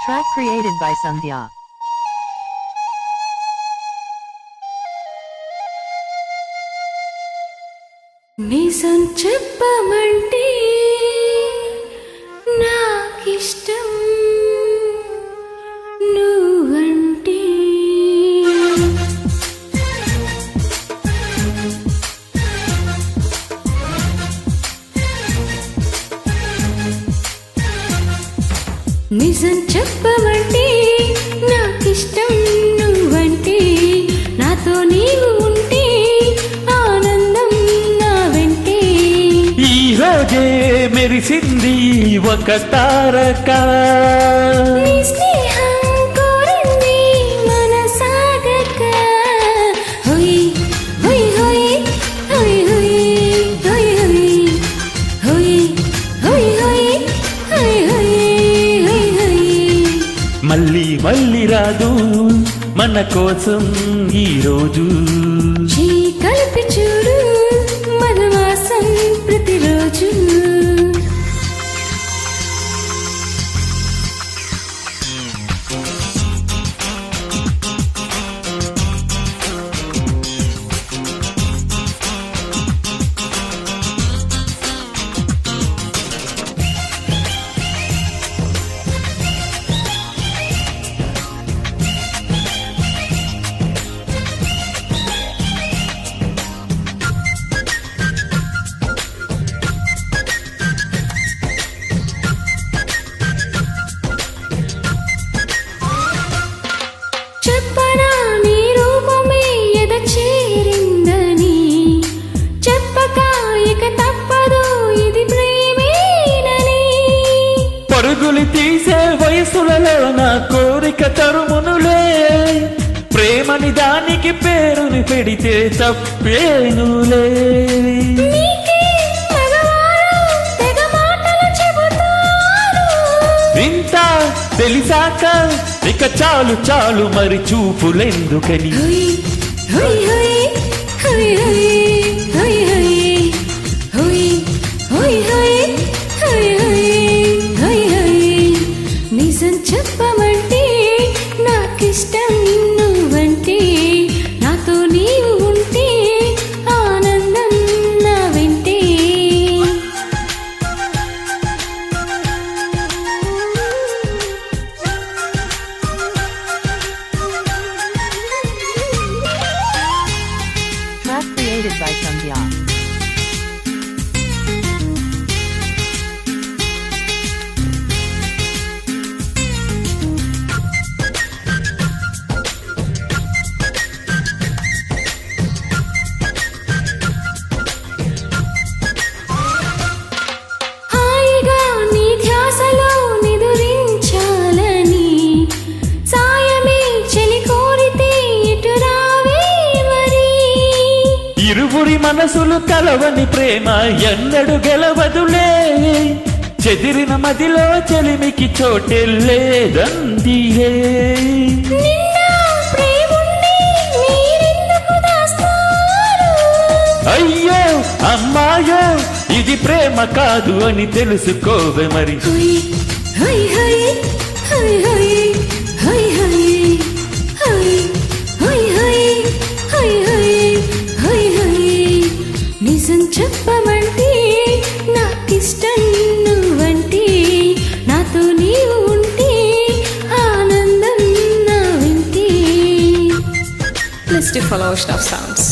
Track created by Sandhya. నిజం చెప్పమంటే నాకిష్టం నువ్వంటే. నిజం చెప్పమంటే నాకిష్టం నువ్వంటే. నాతో నీవు ఉంటే ఆనందం నా వెంటే. ఈ రోజే మెరిసింది ఒక తారక, నీ స్నేహం కోరింది మనసాగక. హోయ్ హోయ్ హోయ్ హోయ్ హోయ్ హోయ్ హోయ్ హోయ్ హోయ్ హోయ్ హోయ్ హోయ్ హోయ్. మళ్ళీ మళ్ళీ రాదు మన కోసం ఈ రోజు. కలిపి చూడు మధువాసం ప్రతిరోజు. చెప్పనా నీ రూపమే ఎద చేరిందని. చెప్పక ఇక తప్పదు ఇది ప్రేమేనని. పరుగులు తీసే వయసులలో నా కోరిక తరుమునులే. ప్రేమని దానికి పేరుని పెడితే తప్పేనులే. నీకే మగవారు తెగ మాటలు చెబుతారు. ఇంత తెలిసాక ఇక చాలు చాలు మరి చూపులెందుకని. హోయ్ హోయ్ హోయ్ హోయ్ హోయ్ హోయ్ హోయ్ హోయ్ హోయ్ హోయ్ హోయ్ హోయ్. నిజం చెప్పమంటే నాకిష్టం నువ్వంటే. నాతో నీవు ఉంటే ఆనందం నా వెంటే. Track created by Sandhya. హాయిగా నీ ధ్యాసలో నిదురించాలని. సాయమే చెలి కోరితే ఇటు రావే మరి. ఇరువురి మనసులు కలవని ప్రేమ ఎన్నడు గెలవదులే. చెదిరిన మదిలో చెలిమికి చోటే లేదందియే. నిండా ప్రేముండి మీరెందుకు దాస్తారు? అయ్యో అమ్మాయో ఇది ప్రేమ కాదు అని తెలుసుకోవే మరి. హోయ్ హోయ్ హోయ్ హోయ్ హోయ్ హోయ్ హోయ్ హోయ్ హోయ్ హోయ్ హోయ్ హోయ్. నిజం చెప్పమంటే నాకిష్టం నువ్వంటే. నాతో నీవు ఉంటే ఆనందం నా వెంటే. Let's do follow Stuff Sounds.